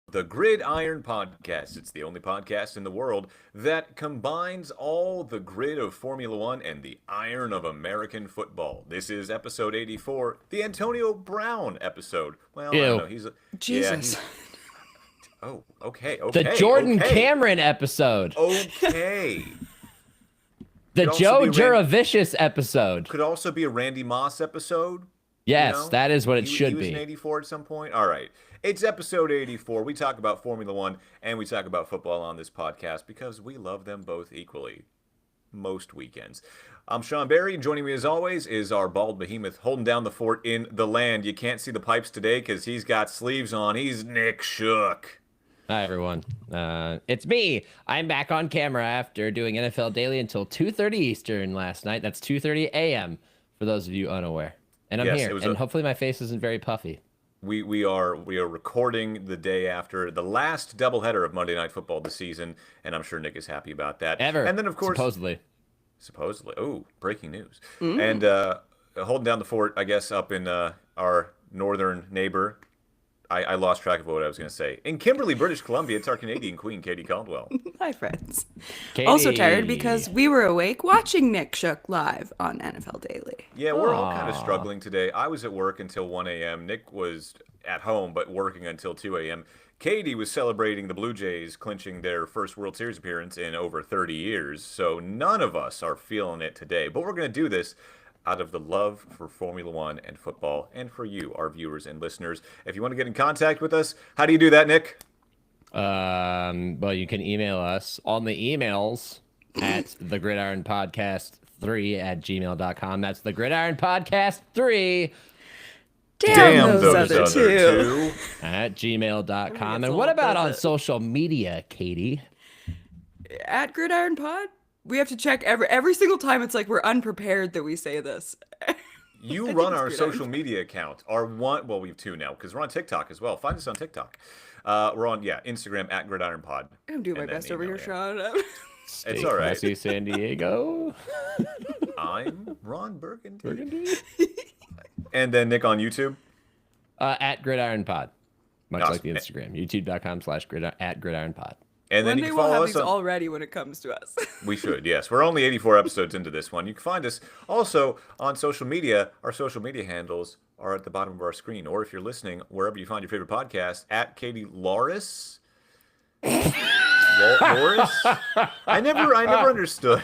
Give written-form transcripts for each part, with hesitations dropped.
the Gridiron Podcast. It's the only podcast in the world that combines all the grid of Formula One and the iron of American football. This is episode 84, the Antonio Brown episode. Well, I don't Ew. know. He's a, yeah, Jesus. he's, oh, okay, The Jordan okay, Cameron episode. Okay. The Could also Joe be Juravicious episode. Could also be a Randy Moss episode. Yes, that is what it should He was be. in 84 at some point. All right. It's episode 84. We talk about Formula One and we talk about football on this podcast because we love them both equally. Most weekends. I'm Sean Barry, and joining me as always is our bald behemoth holding down the fort in the land. You can't see the pipes today because he's got sleeves on. He's Nick Shook. Hi, everyone. It's me. I'm back on camera after doing NFL Daily until 2:30 Eastern last night. That's 2:30 a.m. for those of you unaware. And I'm here, and hopefully my face isn't very puffy. We are recording the day after the last doubleheader of Monday Night Football this season, and I'm sure Nick is happy about that. And then, of course, supposedly. Oh, breaking news. And holding down the fort, I guess, up in our northern neighbor. I lost track of what I was going to say. In Kimberley, British Columbia, it's our Canadian queen, Katie Caldwell. Hi, friends. Katie. Also tired because we were awake watching Nick Shook live on NFL Daily. Yeah, we're all kind of struggling today. I was at work until 1 a.m. Nick was at home, but working until 2 a.m. Katie was celebrating the Blue Jays clinching their first World Series appearance in over 30 years. So none of us are feeling it today. But we're going to do this out of the love for Formula One and football, and for you, our viewers and listeners. If you want to get in contact with us, how do you do that, Nick? Well, you can email us on the emails at thegridironpodcast3@gmail.com. That's thegridironpodcast3. Damn those other two. At gmail.com. And what about on social media, Katie? At Gridiron Pod? We have to check every single time. It's like we're unprepared that we say this. You run our social media account. Well, we have two now because we're on TikTok as well. Find us on TikTok. We're on Instagram at Gridiron Pod. I'm doing my best over here, Sean. It's all right. Classy San Diego. I'm Ron Burgundy. And then Nick on YouTube. At Gridiron Pod. Much Awesome. like the Instagram. YouTube.com/gridiron pod. And then One you day can we'll follow have us these on... all ready when it comes to us. We should, yes. We're only 84 episodes into this one. You can find us also on social media. Our social media handles are at the bottom of our screen. Or if you're listening, wherever you find your favorite podcast, at Katie Loris. Loris? I never understood.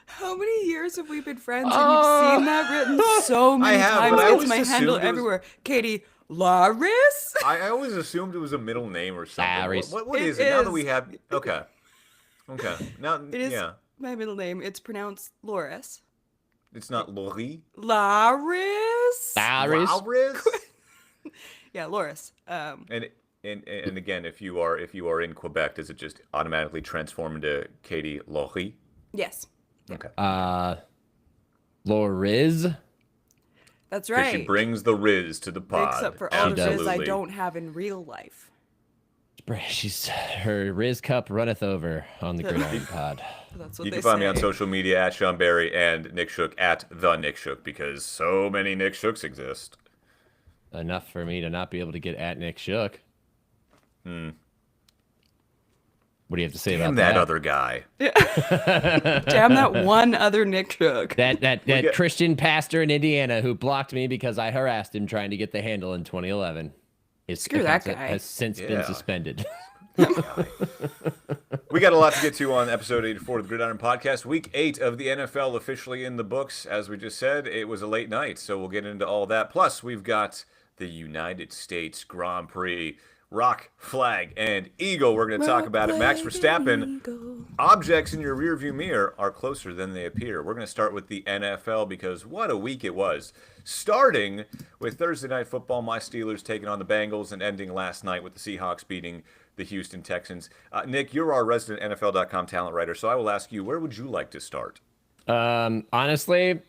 How many years have we been friends and you've seen that written so many times? but I It's always my handle assumed it was- everywhere. Katie Loris? I always assumed it was a middle name or something. Loris. What It is it? Now that is. we have... Okay. Now, It is yeah. my middle name. It's pronounced Loris. It's not Lori. Loris? Loris? Yeah, Loris. And again, if you are in Quebec, does it just automatically transform into Katie Lori? Yes. Okay. Loriz. That's Because right. she brings the Riz to the pod. Except for all the Riz I Absolutely. don't have in real life. Her Riz cup runneth over on the Gridiron Pod. That's what You they can find me say. on social media at Sean Barry and Nick Shook at the Nick Shook because so many Nick Shooks exist. Enough for me to not be able to get at Nick Shook. What do you have to say Damn about that that? other guy. Damn that one other Nick Shook. That Christian pastor in Indiana who blocked me because I harassed him trying to get the handle in 2011. His Screw that account guy. has since been Yeah. suspended. We got a lot to get to on episode 84 of the Gridiron Podcast. Week 8 of the NFL officially in the books. As we just said, it was a late night, so we'll get into all that. Plus, we've got the United States Grand Prix. Rock, flag, and eagle. We're going to talk about it. Max Verstappen. Objects in your rearview mirror are closer than they appear. We're going to start with the NFL because what a week it was. Starting with Thursday Night Football, my Steelers taking on the Bengals, and ending last night with the Seahawks beating the Houston Texans. Nick, you're our resident NFL.com talent writer, so I will ask you, where would you like to start? Honestly,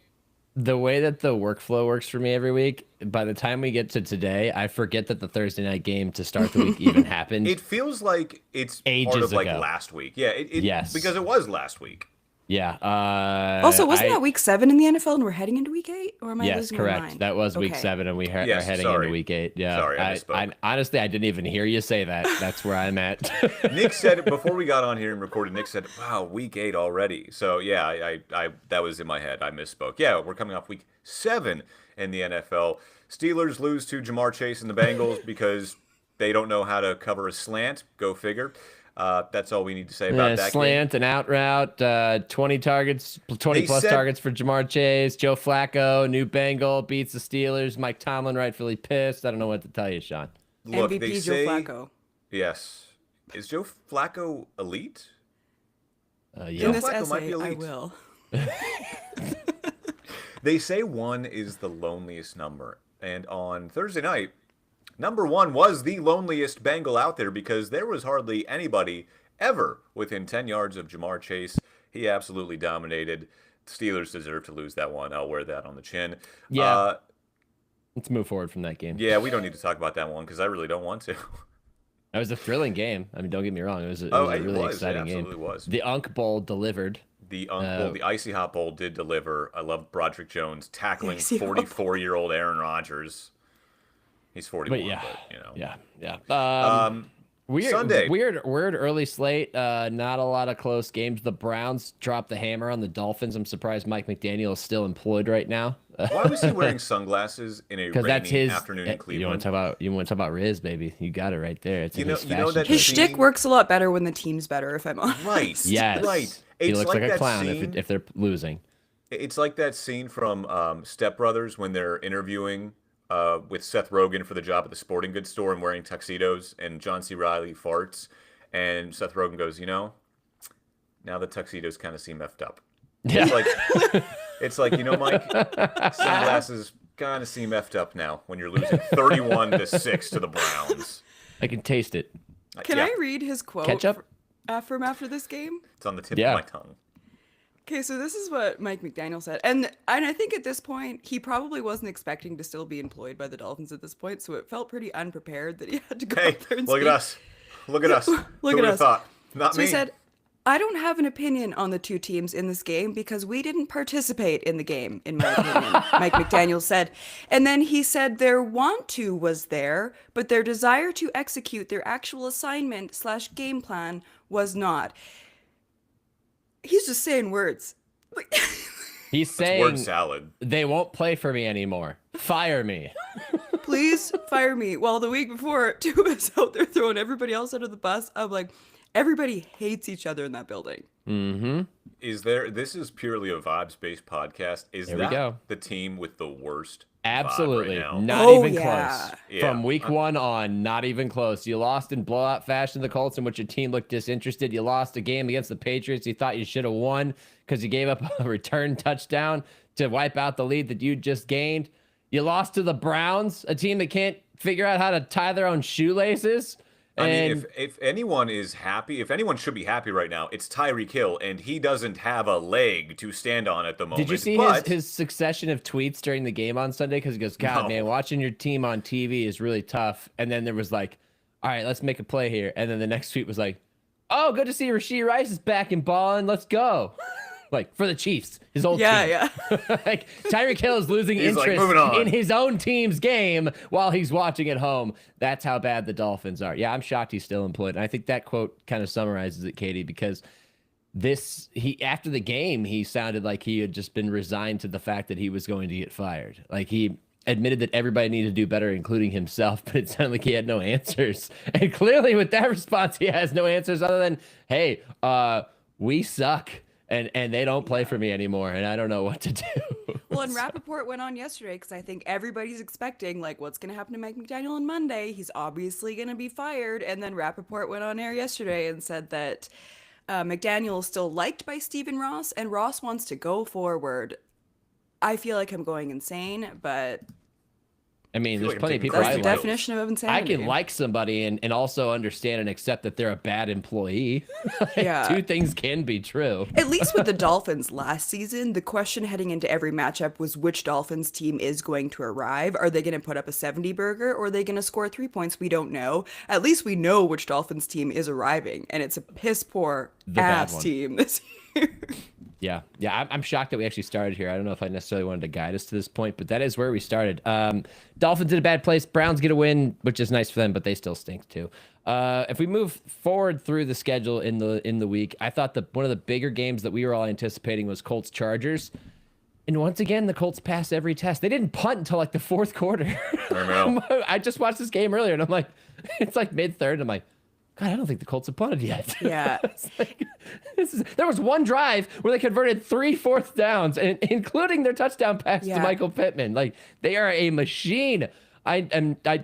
the way that the workflow works for me every week, by the time we get to today, I forget that the Thursday night game to start the week even happened. It feels like it's Ages part of like ago. last week. Yeah, Yes. because it was last week. Yeah. Also, wasn't that week 7 in the NFL and we're heading into week 8? Or am I losing my correct. mind? That was week 7 and we are heading into week 8. Yeah. Sorry, I misspoke. Honestly, I didn't even hear you say that. That's where I'm at. Nick said it before we got on here and recorded. Nick said, wow, week 8 already. So, yeah, I that was in my head. I misspoke. Yeah, we're coming off week 7 in the NFL. Steelers lose to Jamar Chase and the Bengals because they don't know how to cover a slant. Go figure. That's all we need to say about that slant game. and out route, 20 targets, 20 plus targets for Jamar Chase. Joe Flacco, new Bengal, beats the Steelers. Mike Tomlin rightfully pissed. I don't know what to tell you, Sean. Look, MVP Joe Flacco. Yes. Is Joe Flacco elite? Yeah. In this essay, might be elite. I will. They say 1 is the loneliest number. And on Thursday night, number 1 was the loneliest Bengal out there because there was hardly anybody ever within 10 yards of Jamar Chase. He absolutely dominated. Steelers deserve to lose that one. I'll wear that on the chin. Yeah. Let's move forward from that game. Yeah, we don't need to talk about that one because I really don't want to. That was a thrilling game. I mean, don't get me wrong. It was a really exciting game. It absolutely was. The Unk Bowl delivered. The Bowl, the Icy Hot Bowl did deliver. I love Broderick Jones tackling 44-year-old Aaron Rodgers. He's 41, but you know. Yeah. Sunday. Weird early slate. Not a lot of close games. The Browns dropped the hammer on the Dolphins. I'm surprised Mike McDaniel is still employed right now. Why was he wearing sunglasses in a rainy afternoon in Cleveland? You want to talk about Riz, baby? You got it right there. It's his shtick works a lot better when the team's better. If I'm honest. Right. Yes. Right. He looks like a clown if they're losing. It's like that scene from Step Brothers when they're interviewing with Seth Rogen for the job at the sporting goods store and wearing tuxedos, and John C. Reilly farts, and Seth Rogen goes, now the tuxedos kind of seem effed up. Yeah. It's like, Mike, sunglasses kind of seem effed up now when you're losing 31-6 to the Browns. I can taste it. Can I read his quote Ketchup? From after this game? It's on the tip of my tongue. Okay, so this is what Mike McDaniel said. And I think at this point, he probably wasn't expecting to still be employed by the Dolphins at this point, so it felt pretty unprepared that he had to go out there and look at us. Look at us. Who would have thought? Not me. He said, I don't have an opinion on the two teams in this game because we didn't participate in the game, in my opinion, Mike McDaniel said. And then he said their want to was there, but their desire to execute their actual assignment / game plan was not. He's just saying words. He's saying word salad. They won't play for me anymore. Fire me. Please fire me. Well, the week before, Tua was out there throwing everybody else under the bus. I'm like, everybody hates each other in that building. Mm-hmm. This is purely a vibes-based podcast. Is that the team with the worst Absolutely. Right now? Not even close. Yeah. From week 1 on, not even close. You lost in blowout fashion to the Colts, in which your team looked disinterested. You lost a game against the Patriots you thought you should have won because you gave up a return touchdown to wipe out the lead that you just gained. You lost to the Browns, a team that can't figure out how to tie their own shoelaces. I mean, if anyone is happy, if anyone should be happy right now, it's Tyreek Hill, and he doesn't have a leg to stand on at the moment. Did you see his succession of tweets during the game on Sunday? Because he goes, God, man, watching your team on TV is really tough. And then there was like, all right, let's make a play here. And then the next tweet was like, oh, good to see Rashee Rice is back in balling. Let's go. Like, for the Chiefs, his old team. Yeah. Like, Tyreek Hill is losing interest in his own team's game while he's watching at home. That's how bad the Dolphins are. Yeah, I'm shocked he's still employed. And I think that quote kind of summarizes it, Katie, because after the game, he sounded like he had just been resigned to the fact that he was going to get fired. Like, he admitted that everybody needed to do better, including himself, but it sounded like he had no answers. And clearly with that response, he has no answers other than, hey, we suck. And they don't play for me anymore, and I don't know what to do. Well, and Rappaport went on yesterday because I think everybody's expecting, like, what's going to happen to Mike McDaniel on Monday? He's obviously going to be fired. And then Rappaport went on air yesterday and said that McDaniel is still liked by Stephen Ross, and Ross wants to go forward. I feel like I'm going insane, but... I mean, there's plenty of people That's the definition of insanity. I can like somebody and also understand and accept that they're a bad employee. Yeah. Two things can be true. At least with the Dolphins last season, the question heading into every matchup was which Dolphins team is going to arrive. Are they going to put up a 70 burger or are they going to score 3 points? We don't know. At least we know which Dolphins team is arriving, and it's a piss poor ass team this year. Yeah. I'm shocked that we actually started here. I don't know if I necessarily wanted to guide us to this point, but that is where we started. Dolphins in a bad place. Browns get a win, which is nice for them, but they still stink too. If we move forward through the schedule in the week, I thought one of the bigger games that we were all anticipating was Colts Chargers. And once again, the Colts passed every test. They didn't punt until like the fourth quarter. I know. I just watched this game earlier, and I'm like, it's like mid-third. I'm like, God, I don't think the Colts have punted yet. Yeah. There was one drive where they converted 3 fourth downs, including their touchdown pass to Michael Pittman. Like, they are a machine. I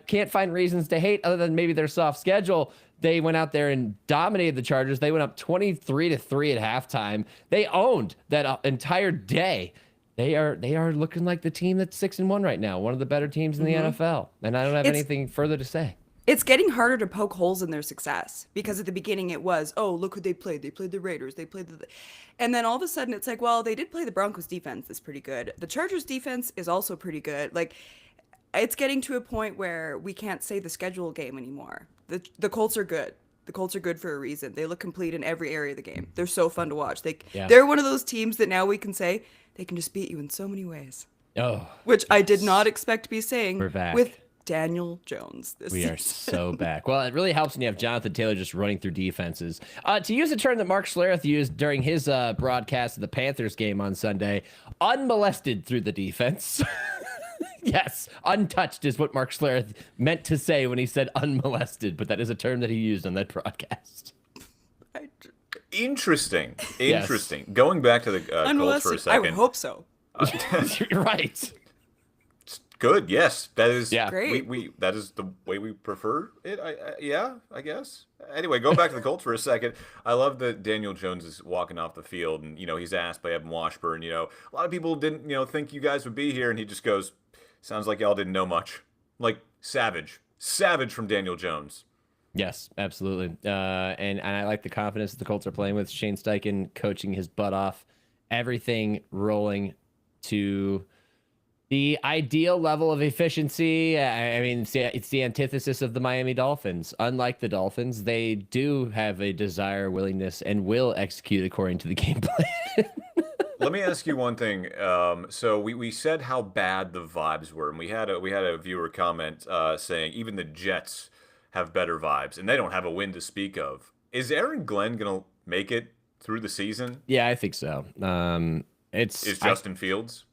can't find reasons to hate other than maybe their soft schedule. They went out there and dominated the Chargers. They went up 23-3 at halftime. They owned that entire day. They are looking like the team that's 6-1 right now, one of the better teams in the NFL. And I don't have anything further to say. It's getting harder to poke holes in their success because at the beginning it was, oh, look who they played. They played the Raiders. They played and then all of a sudden it's like, well, they did play the Broncos defense. That's pretty good. The Chargers defense is also pretty good. Like, it's getting to a point where we can't say the schedule game anymore. The Colts are good. The Colts are good for a reason. They look complete in every area of the game. They're so fun to watch. They're one of those teams that now we can say they can just beat you in so many ways. Oh, which I did not expect to be saying. We're back with Daniel Jones this season. We are so back. Well, it really helps when you have Jonathan Taylor just running through defenses. To use a term that Mark Schlereth used during his broadcast of the Panthers game on Sunday, unmolested through the defense. Yes, untouched is what Mark Schlereth meant to say when he said unmolested, but that is a term that he used on that broadcast. Interesting. Yes. Going back to the Colts for a second. I would hope so. You're right. Good. Yes, that is great. We that is the way we prefer it. I guess. Anyway, going back to the Colts for a second. I love that Daniel Jones is walking off the field, and he's asked by Evan Washburn. A lot of people didn't think you guys would be here, and he just goes, "Sounds like y'all didn't know much." Like savage from Daniel Jones. Yes, absolutely. And I like the confidence that the Colts are playing with. Shane Steichen coaching his butt off, everything rolling to the ideal level of efficiency. I mean, it's the antithesis of the Miami Dolphins. Unlike the Dolphins, they do have a desire, willingness, and will execute according to the game plan. Let me ask you one thing. So we said how bad the vibes were, and we had a viewer comment saying even the Jets have better vibes, and they don't have a win to speak of. Is Aaron Glenn gonna make it through the season? Yeah, I think so. Is Justin Fields?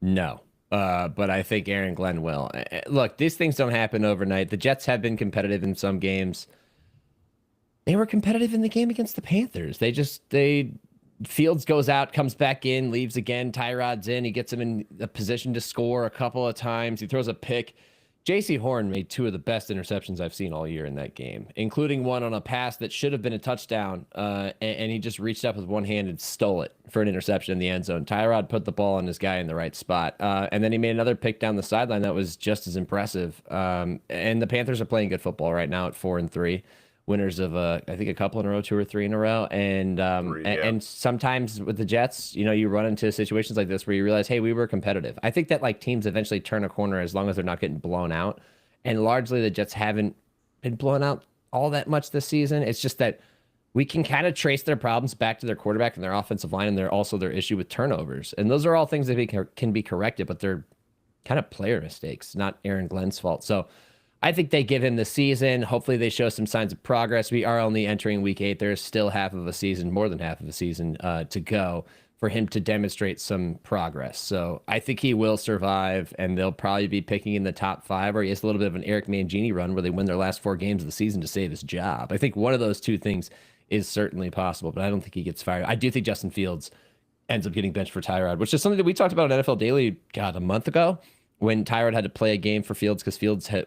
No. But I think Aaron Glenn will. Look, these things don't happen overnight. The Jets have been competitive in some games. They were competitive in the game against the Panthers. Fields goes out, comes back in, leaves again. Tyrod's in. He gets him in a position to score a couple of times. He throws a pick. J.C. Horn made 2 of the best interceptions I've seen all year in that game, including one on a pass that should have been a touchdown, and he just reached up with one hand and stole it for an interception in the end zone. Tyrod put the ball on his guy in the right spot, and then he made another pick down the sideline that was just as impressive. And the Panthers are playing good football right now at 4-3. Winners of I think a couple in a row, 2 or 3 in a row, and sometimes with the Jets, you run into situations like this where you realize, hey, we were competitive. I think that like teams eventually turn a corner as long as they're not getting blown out, and largely the Jets haven't been blown out all that much this season. It's just that we can kind of trace their problems back to their quarterback and their offensive line, and their issue with turnovers, and those are all things that can be corrected, but they're kind of player mistakes, not Aaron Glenn's fault. So I think they give him the season. Hopefully they show some signs of progress. We are only entering week 8. There's still half of a season, more than half of a season to go for him to demonstrate some progress. So I think he will survive, and they'll probably be picking in the top 5, or he has a little bit of an Eric Mangini run where they win their last 4 games of the season to save his job. I think one of those 2 things is certainly possible, but I don't think he gets fired. I do think Justin Fields ends up getting benched for Tyrod, which is something that we talked about on NFL Daily, a month ago, when Tyrod had to play a game for Fields because Fields had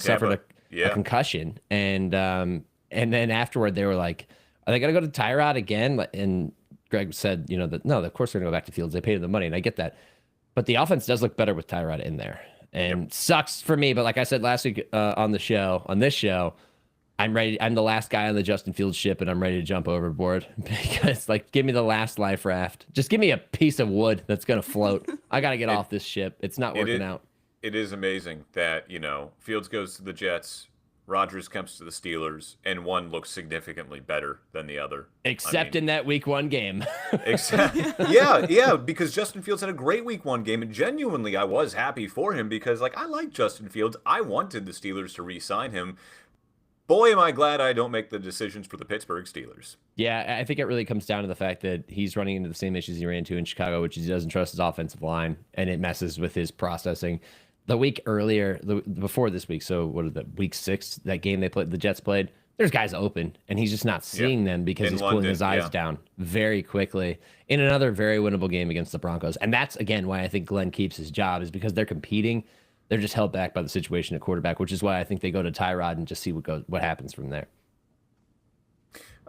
suffered a concussion, and then afterward they were like, "Are they gonna go to Tyrod again?" And Greg said, that no, of course they're gonna go back to Fields. They paid him the money, and I get that, but the offense does look better with Tyrod in there, and sucks for me. But like I said last week on this show, I'm ready. I'm the last guy on the Justin Fields ship, and I'm ready to jump overboard because, give me the last life raft. Just give me a piece of wood that's gonna float. I gotta get off this ship. It's not working out. It is amazing that Fields goes to the Jets, Rodgers comes to the Steelers, and one looks significantly better than the other. Except in that Week 1 game. Yeah, because Justin Fields had a great Week 1 game, and genuinely, I was happy for him because, I like Justin Fields. I wanted the Steelers to re-sign him. Boy, am I glad I don't make the decisions for the Pittsburgh Steelers. Yeah, I think it really comes down to the fact that he's running into the same issues he ran into in Chicago, which is he doesn't trust his offensive line, and it messes with his processing. The week earlier, before this week, so what is that, Week 6, that game the Jets played, there's guys open, and he's just not seeing them because he's pulling his eyes down very quickly in another very winnable game against the Broncos. And that's, again, why I think Glenn keeps his job, is because they're competing. They're just held back by the situation at quarterback, which is why I think they go to Tyrod and just see what happens from there.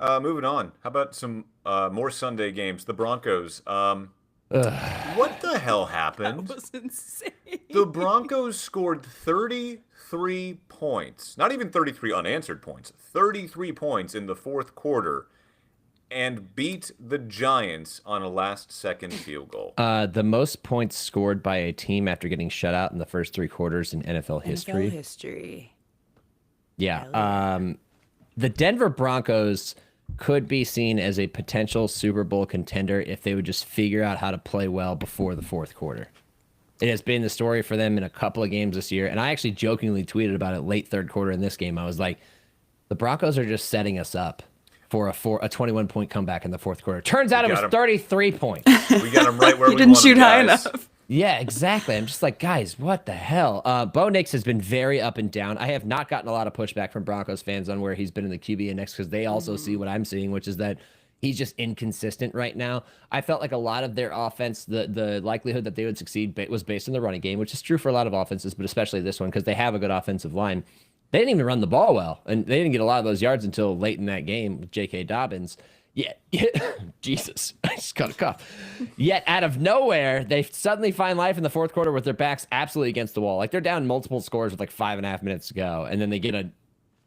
Moving on. How about some more Sunday games? The Broncos. What the hell happened? That was insane. The Broncos scored 33 points. Not even 33 unanswered points. 33 points in the fourth quarter and beat the Giants on a last-second field goal. The most points scored by a team after getting shut out in the first 3 quarters in NFL history. NFL history. Yeah. The Denver Broncos could be seen as a potential Super Bowl contender if they would just figure out how to play well before the fourth quarter. It has been the story for them in a couple of games this year, and I actually jokingly tweeted about it late third quarter in this game. I was like, the Broncos are just setting us up for a 21-point comeback in the fourth quarter. Turns out it was 33 points. We got them right where we didn't shoot high guys. enough. Yeah, exactly. I'm just like, guys, what the hell? Bo Nix has been very up and down. I have not gotten a lot of pushback from Broncos fans on where he's been in the QB index because they also see what I'm seeing, which is that he's just inconsistent right now. I felt like a lot of their offense, the likelihood that they would succeed was based on the running game, which is true for a lot of offenses, but especially this one because they have a good offensive line. They didn't even run the ball well, and they didn't get a lot of those yards until late in that game with J.K. Dobbins. Yeah, Jesus, I just got a cough. Yet out of nowhere, they suddenly find life in the fourth quarter with their backs absolutely against the wall. Like they're down multiple scores with like 5.5 minutes to go, and then they get a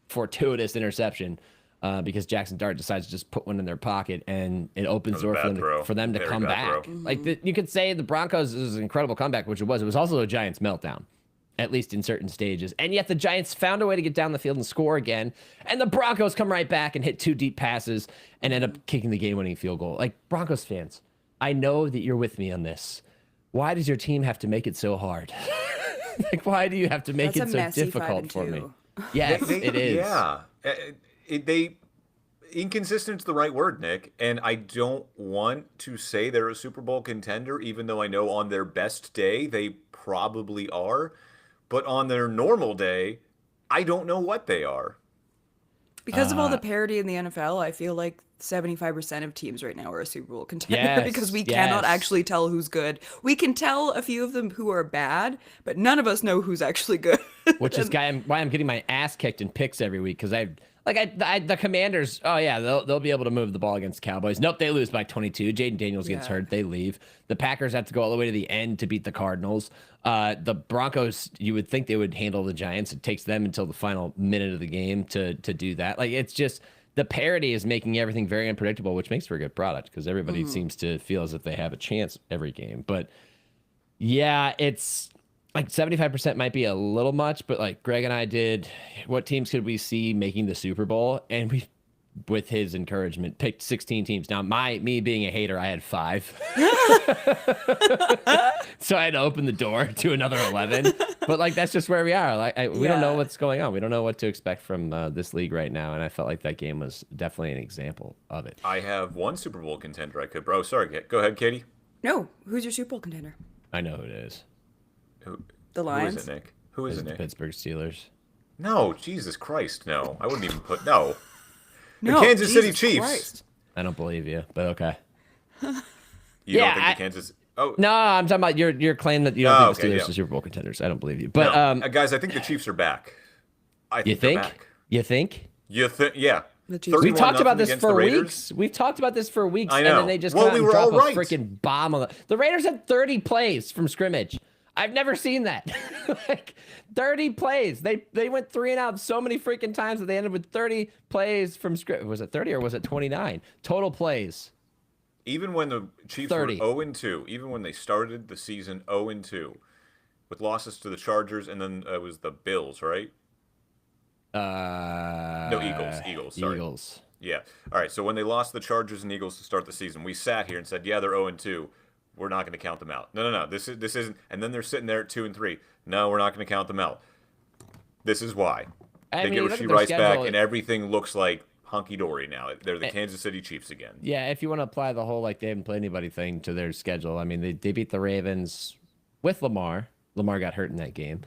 fortuitous interception because Jackson Dart decides to just put one in their pocket, and it opens door for them to come back. Like you could say the Broncos is an incredible comeback, which it was. It was also a Giants meltdown, at least in certain stages. And yet the Giants found a way to get down the field and score again. And the Broncos come right back and hit 2 deep passes and end up kicking the game-winning field goal. Like, Broncos fans, I know that you're with me on this. Why does your team have to make it so hard? Like, why do you have to make it so difficult for me? Yes, it is. Yeah. Inconsistent's the right word, Nick. And I don't want to say they're a Super Bowl contender, even though I know on their best day they probably are. But on their normal day, I don't know what they are. Because of all the parity in the NFL, I feel like 75% of teams right now are a Super Bowl contender because we cannot actually tell who's good. We can tell a few of them who are bad, but none of us know who's actually good. Which is why I'm getting my ass kicked in picks every week because the Commanders, oh yeah, they'll be able to move the ball against the Cowboys. Nope, they lose by 22. Jaden Daniels gets hurt, they leave. The Packers have to go all the way to the end to beat the Cardinals. The Broncos, you would think they would handle the Giants. It takes them until the final minute of the game to do that. Like it's just the parity is making everything very unpredictable, which makes for a good product because everybody seems to feel as if they have a chance every game. But yeah, it's like 75% might be a little much, but like Greg and I did, what teams could we see making the Super Bowl? And we, with his encouragement, picked 16 teams. Now, me being a hater, I had 5. So I had to open the door to another 11. But like that's just where we are. Like we don't know what's going on. We don't know what to expect from this league right now. And I felt like that game was definitely an example of it. I have one Super Bowl contender I could. Bro, sorry. Go ahead, Katie. No, who's your Super Bowl contender? I know who it is. The Lions. Who is it, Nick? Who is it, Nick? The Pittsburgh Steelers. No, Jesus Christ, no. I wouldn't even put no. The No, Kansas City Jesus Chiefs. Christ. I don't believe you, but okay. You don't think the Kansas? Oh no, I'm talking about your claim that you don't think the Steelers are Super Bowl contenders. I don't believe you, but no. Guys, I think the Chiefs are back. You think? You think? Yeah. We've talked about this for weeks. We've talked about this for weeks, I know. And then they just come out and drop a right. freaking bomb on the Raiders had 30 plays from scrimmage. I've never seen that. Like 30 plays. They went 3 and out so many freaking times that they ended with 30 plays from scrimmage. Was it 30 or was it 29 total plays? Even when the Chiefs 30. were 0-2, even when they started the season 0-2, with losses to the Chargers, and then it was the Bills, right? No, Eagles. Sorry. Eagles. Yeah. All right. So when they lost the Chargers and Eagles to start the season, we sat here and said, "Yeah, they're 0-2. We're not going to count them out." No. This isn't. And then they're sitting there at 2-3. No, we're not going to count them out. This is why. They get Rashee Rice back, and everything looks like hunky-dory now. They're the Kansas City Chiefs again. Yeah, if you want to apply the whole they haven't played anybody thing to their schedule, I mean, they beat the Ravens with Lamar. Lamar got hurt in that game.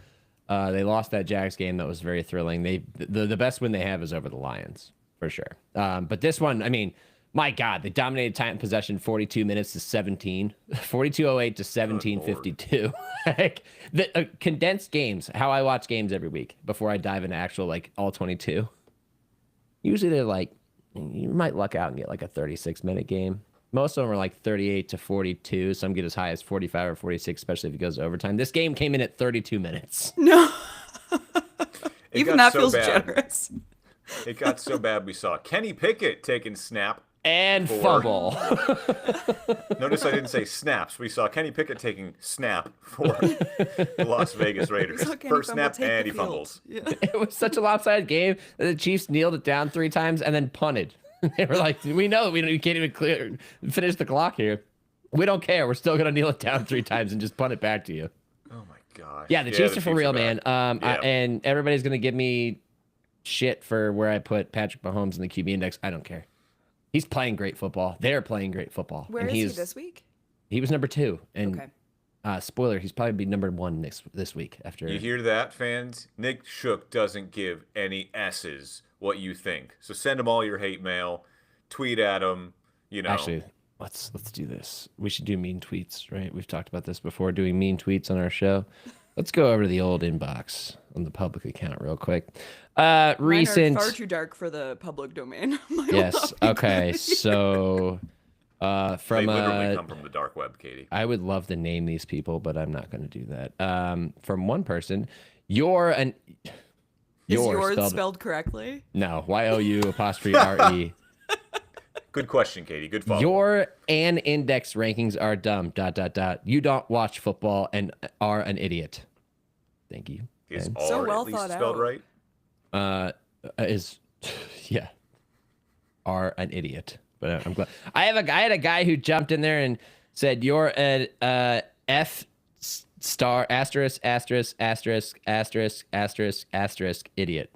They lost that Jags game that was very thrilling. The best win they have is over the Lions, for sure. But this one, I mean, my God, they dominated time possession 42 minutes to 17, 42:08 to 17:52. Like the condensed games, how I watch games every week before I dive into actual all 22. Usually they're you might luck out and get a 36-minute game. Most of them are 38 to 42. Some get as high as 45 or 46, especially if it goes to overtime. This game came in at 32 minutes. No. Even that feels generous. It got so bad we saw Kenny Pickett taking snap. And fumble. Notice I didn't say snaps. We saw Kenny Pickett taking snap for the Las Vegas Raiders. First snap, and he fumbles. Yeah. It was such a lopsided game that the Chiefs kneeled it down 3 times and then punted. They were like, we can't even finish the clock here. We don't care. We're still going to kneel it down 3 times and just punt it back to you. Oh, my gosh. Yeah, the Chiefs are for real, man. And everybody's going to give me shit for where I put Patrick Mahomes in the QB index. I don't care. He's playing great football. They're playing great football. Where is he this week? He was number 2. And okay. Spoiler, he's probably be number 1 this week. After you hear that, fans? Nick Shook doesn't give any S's what you think. So send him all your hate mail. Tweet at him. Actually, let's do this. We should do mean tweets, right? We've talked about this before, doing mean tweets on our show. Let's go over to the old inbox on the public account real quick. Recent. Mine are far too dark for the public domain. Yes. Okay. So, from they literally come from the dark web, Katie. I would love to name these people, but I'm not going to do that. From one person, is yours spelled correctly? No. YOU''RE. Good question, Katie. Good follow. Your and index rankings are dumb. ... You don't watch football and are an idiot. Thank you. Is so well at least thought spelled out. Right? Yeah. Are an idiot. But I'm glad. I had a guy who jumped in there and said you're an F star asterisk idiot.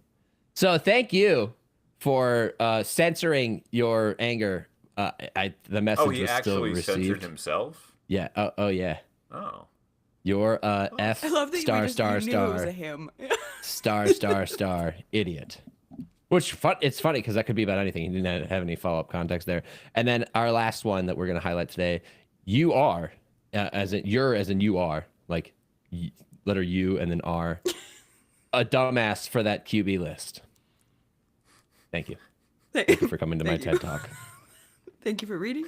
So thank you for censoring your anger. The message was still received. Oh, he actually censored himself? Yeah. Oh yeah. Oh. You're F I love that star you star knew star it was a him. star idiot. Which it's funny because that could be about anything. He didn't have any follow-up context there. And then our last one that we're going to highlight today, you are, as in you are, letter U and then R, a dumbass for that QB list. Thank you. Thank you for coming to my TED Talk. Thank you for reading.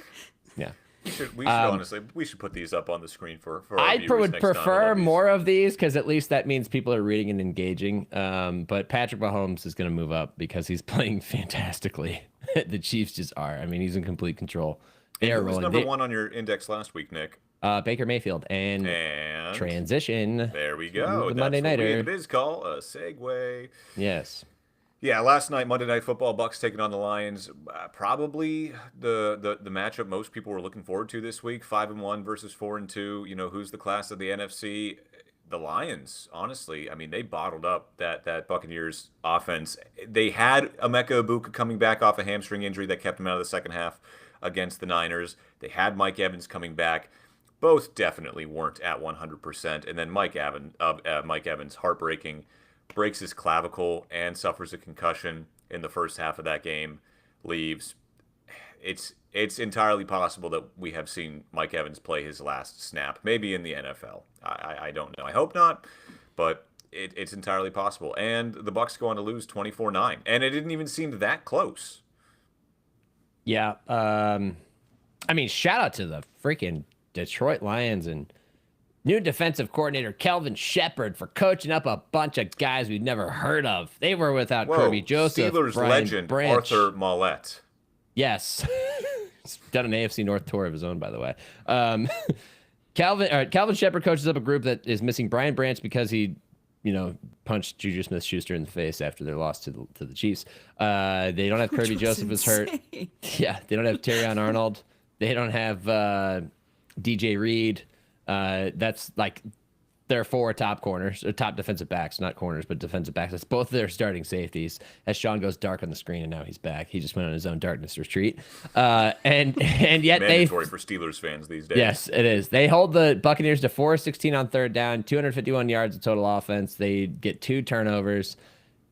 Yeah. We should honestly, we should put these up on the screen for our I viewers would next prefer time. more of these because at least that means people are reading and engaging. But Patrick Mahomes is going to move up because he's playing fantastically. The Chiefs just are. I mean, he's in complete control. They are rolling. Who was number 1 on your index last week, Nick? Baker Mayfield and transition. There we go. The That's Monday what we Nighter. in the biz call a segue. Yes. Yeah, last night, Monday Night Football, Bucks taking on the Lions. Probably the matchup most people were looking forward to this week. 5-1 versus 4-2. You know, who's the class of the NFC? The Lions, honestly. I mean, they bottled up that Buccaneers offense. They had Emeka Ibuka coming back off a hamstring injury that kept him out of the second half against the Niners. They had Mike Evans coming back. Both definitely weren't at 100%. And then Mike Evans, heartbreaking, breaks his clavicle and suffers a concussion in the first half of that game, leaves. It's entirely possible that we have seen Mike Evans play his last snap, maybe in the NFL. I don't know. I hope not, but it's entirely possible. And the Bucs go on to lose 24-9, and it didn't even seem that close. Yeah. I mean, shout out to the freaking Detroit Lions and new defensive coordinator Kelvin Shepard for coaching up a bunch of guys we'd never heard of. They were without Kirby Joseph, Steelers Brian legend Branch. Arthur Mollett. Yes. He's done an AFC North tour of his own, by the way. Calvin Shepard coaches up a group that is missing Brian Branch because he punched Juju Smith-Schuster in the face after their loss to the Chiefs. They don't have Kirby Joseph was hurt. Yeah, they don't have Terrion Arnold. They don't have DJ Reed. That's like their 4 top corners, or top defensive backs, not corners, but defensive backs. That's both their starting safeties. As Sean goes dark on the screen, and now he's back. He just went on his own darkness retreat. And yet mandatory for Steelers fans these days. Yes, it is. They hold the Buccaneers to 4-16 on third down, 251 yards of total offense. They get 2 turnovers.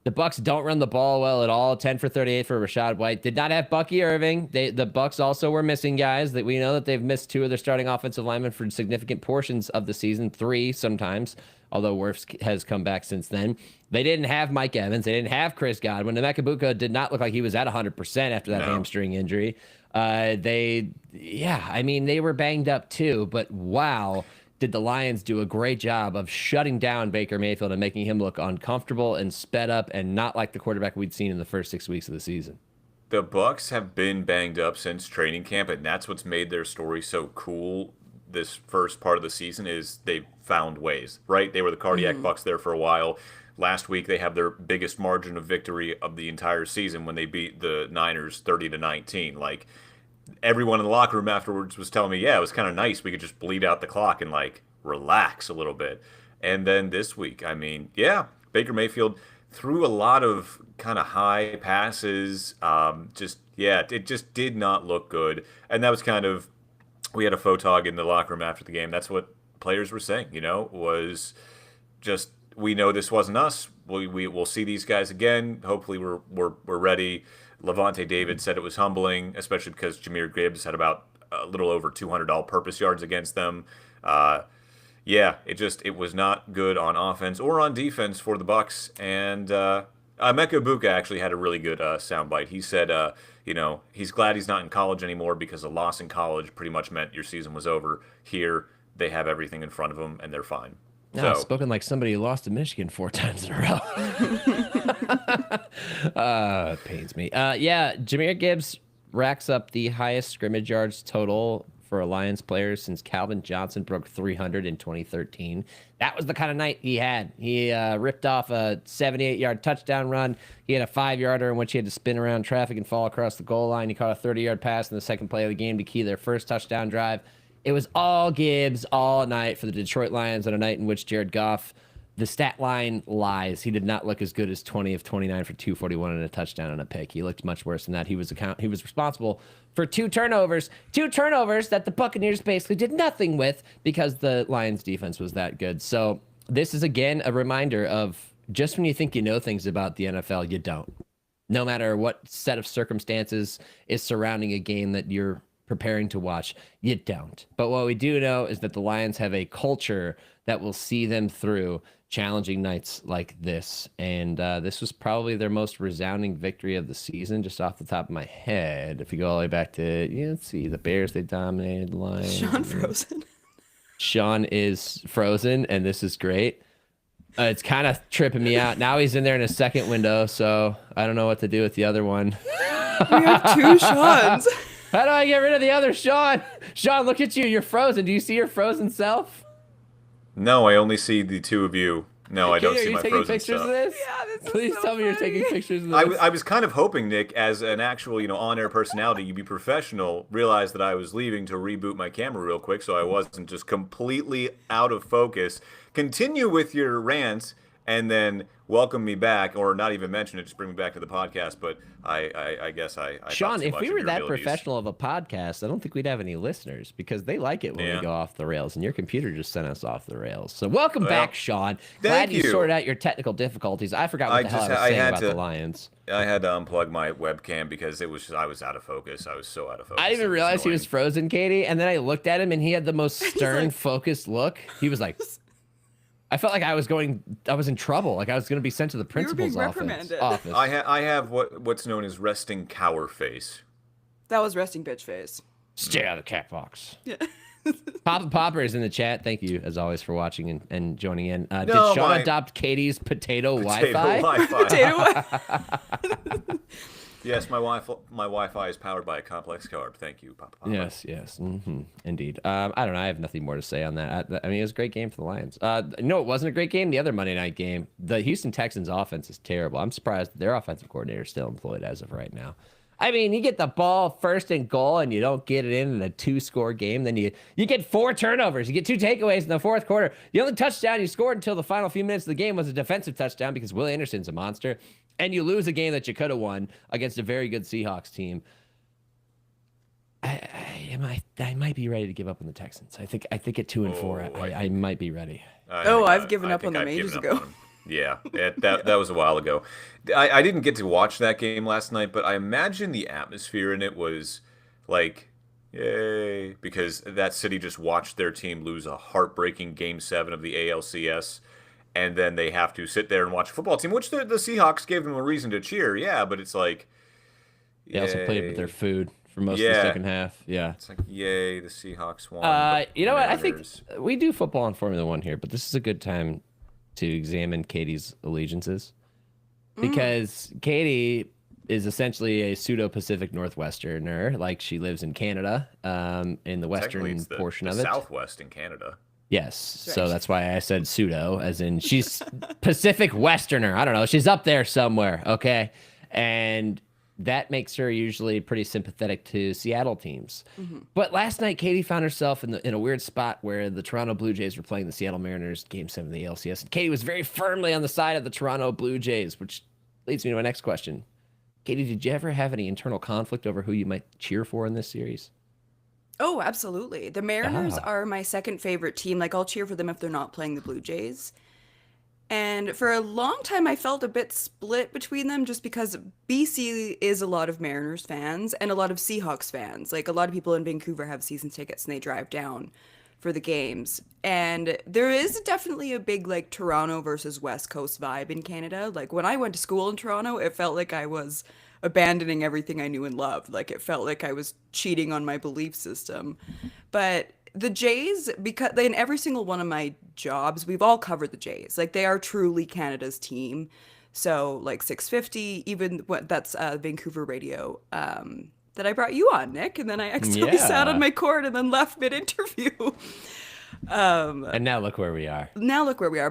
The Bucks don't run the ball well at all. 10 for 38 for Rashad White. Did not have Bucky Irving. The Bucks also were missing guys. That we know that they've missed 2 of their starting offensive linemen for significant portions of the season, 3 sometimes, although Wirfs has come back since then. They didn't have Mike Evans. They didn't have Chris Godwin. Emeka Egbuka did not look like he was at 100% after that hamstring injury. They were banged up too, but wow. Did the Lions do a great job of shutting down Baker Mayfield and making him look uncomfortable and sped up and not like the quarterback we'd seen in the first 6 weeks of the season. The Bucks have been banged up since training camp, and that's what's made their story so cool this first part of the season is they've found ways, right? They were the cardiac Bucks there for a while. Last week, they have their biggest margin of victory of the entire season when they beat the Niners 30-19. Like, everyone in the locker room afterwards was telling me, yeah, it was kind of nice. We could just bleed out the clock and, like, relax a little bit. And then this week, I mean, yeah, Baker Mayfield threw a lot of kind of high passes. It just did not look good. And that was kind of, we had a photog in the locker room after the game. That's what players were saying, was just, we know this wasn't us. We'll see these guys again. Hopefully we're ready. Levante David said it was humbling, especially because Jahmyr Gibbs had about a little over 200 all-purpose yards against them. It was not good on offense or on defense for the Bucks. And Emeka Egbuka actually had a really good soundbite. He said, he's glad he's not in college anymore because a loss in college pretty much meant your season was over. Here, they have everything in front of them, and they're fine. No, spoken like somebody who lost to Michigan 4 times in a row. It pains me. Jahmyr Gibbs racks up the highest scrimmage yards total for a Lions player since Calvin Johnson broke 300 in 2013. That was the kind of night he had. He ripped off a 78-yard touchdown run. He had a 5-yarder in which he had to spin around traffic and fall across the goal line. He caught a 30-yard pass in the second play of the game to key their first touchdown drive. It was all Gibbs all night for the Detroit Lions on a night in which Jared Goff, the stat line lies. He did not look as good as 20 of 29 for 241 and a touchdown and a pick. He looked much worse than that. He was responsible for 2 turnovers that the Buccaneers basically did nothing with because the Lions defense was that good. So this is, again, a reminder of just when you think you know things about the NFL, you don't. No matter what set of circumstances is surrounding a game that you're preparing to watch, you don't. But what we do know is that the Lions have a culture that will see them through challenging nights like this. And this was probably their most resounding victory of the season, just off the top of my head. If you go all the way back to, let's see, the Bears, they dominated the Lions. Sean frozen. Sean is frozen, and this is great. It's kind of tripping me out. Now he's in there in a second window, so I don't know what to do with the other one. We have 2 Seans. How do I get rid of the other Sean? Sean, look at you. You're frozen. Do you see your frozen self? No, I only see the 2 of you. No, I don't see my frozen self. Are you taking pictures of this? Yeah, this is Please so tell me funny. you're taking pictures of this. I was kind of hoping, Nick, as an actual, on-air personality, you'd be professional, realize that I was leaving to reboot my camera real quick so I wasn't just completely out of focus. Continue with your rants and then welcome me back, or not even mention it, just bring me back to the podcast. But I guess I Sean, if we were that professional of a podcast, I don't think we'd have any listeners because they like it when we go off the rails, and your computer just sent us off the rails. So welcome back, Sean. Glad you sorted out your technical difficulties. I forgot what the hell I was saying about the Lions. I had to unplug my webcam because I was out of focus. I was so out of focus. I didn't even realize he was frozen, Katie, and then I looked at him, and he had the most stern, focused look. He was like... I felt like I was in trouble. Like I was going to be sent to the principal's office. I have what's known as resting cower face. That was resting bitch face. Stay out of the cat box. Yeah. Papa Popper is in the chat. Thank you, as always, for watching and joining in. Did Sean adopt Katie's potato Wi-Fi? Potato Wi-Fi. Yes, my Wi-Fi is powered by a complex carb. Thank you, Papa. Yes, indeed. I don't know. I have nothing more to say on that. I mean, it was a great game for the Lions. No, it wasn't a great game. The other Monday night game, the Houston Texans offense is terrible. I'm surprised their offensive coordinator is still employed as of right now. I mean, you get the ball first and goal and you don't get it in a 2-score game. Then you get 4 turnovers. You get 2 takeaways in the fourth quarter. The only touchdown you scored until the final few minutes of the game was a defensive touchdown because Will Anderson's a monster. And you lose a game that you could have won against a very good Seahawks team. I might be ready to give up on the Texans. I think at 2-4, I might be ready. I've given up on them ages ago. Yeah, that was a while ago. I didn't get to watch that game last night, but I imagine the atmosphere in it was like, yay, because that city just watched their team lose a heartbreaking Game 7 of the ALCS, and then they have to sit there and watch a football team, which the Seahawks gave them a reason to cheer, yeah, but it's like, yay. They also played with their food for most of the second half. Yeah. It's like, yay, the Seahawks won. You know what? I think we do football on Formula One here, but this is a good time to examine Katie's allegiances. Because Katie is essentially a pseudo-Pacific Northwesterner. Like, she lives in Canada, in the western portion of it. Southwest in Canada. Yes. Right. So that's why I said pseudo, as in she's Pacific Westerner. I don't know. She's up there somewhere, okay? And that makes her usually pretty sympathetic to Seattle teams. But last night, Katie found herself in a weird spot where the Toronto Blue Jays were playing the Seattle Mariners, Game 7 of the ALCS. And Katie was very firmly on the side of the Toronto Blue Jays, which leads me to my next question. Katie, did you ever have any internal conflict over who you might cheer for in this series? Oh, absolutely. The Mariners are my second favorite team. Like, I'll cheer for them if they're not playing the Blue Jays. And for a long time, I felt a bit split between them just because BC is a lot of Mariners fans and a lot of Seahawks fans. Like, a lot of people in Vancouver have season tickets and they drive down for the games. And there is definitely a big, like, Toronto versus West Coast vibe in Canada. Like, when I went to school in Toronto, it felt like I was abandoning everything I knew and loved. Like, it felt like I was cheating on my belief system. But the Jays, because in every single one of my jobs, we've all covered the Jays. Like, they are truly Canada's team. So, like, 650, even that's Vancouver radio that I brought you on, Nick. And then I accidentally sat on my cord and then left mid-interview. And now look where we are.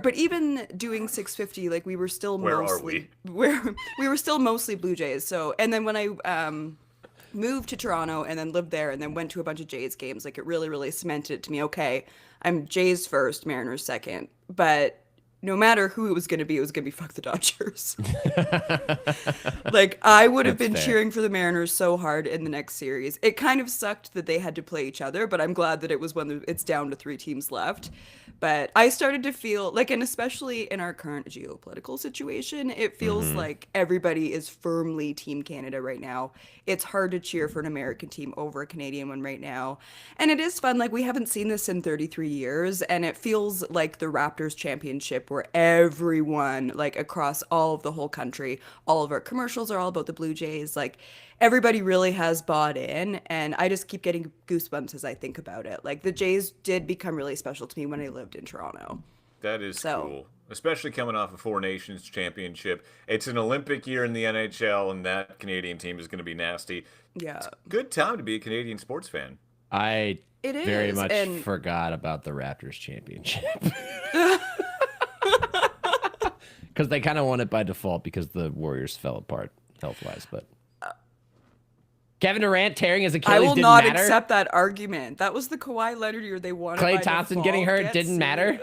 But even doing 650, like, we were still we were still mostly Blue Jays. So, and then when I moved to Toronto and then lived there and then went to a bunch of Jays games, like, it really, really cemented to me, okay, I'm Jays first, Mariners second. But no matter who it was going to be fuck the Dodgers. Like, I would have been cheering for the Mariners so hard in the next series. It kind of sucked that they had to play each other, but I'm glad that it was when it's down to 3 teams left. But I started to feel like, and especially in our current geopolitical situation, it feels like everybody is firmly Team Canada right now. It's hard to cheer for an American team over a Canadian one right now. And it is fun. Like, we haven't seen this in 33 years. And it feels like the Raptors championship where everyone, like, across all of the whole country, all of our commercials are all about the Blue Jays. Like, everybody really has bought in, and I just keep getting goosebumps as I think about it. Like, the Jays did become really special to me when I lived in Toronto. That is cool, especially coming off a Four Nations championship. It's an Olympic year in the NHL, and that Canadian team is going to be nasty. Yeah. It's a good time to be a Canadian sports fan. I very much forgot about the Raptors championship. Because they kind of won it by default because the Warriors fell apart health-wise, but Kevin Durant tearing his Achilles didn't matter. I will not accept that argument. That was the Kawhi Leonard year they won. Klay Thompson getting hurt didn't matter.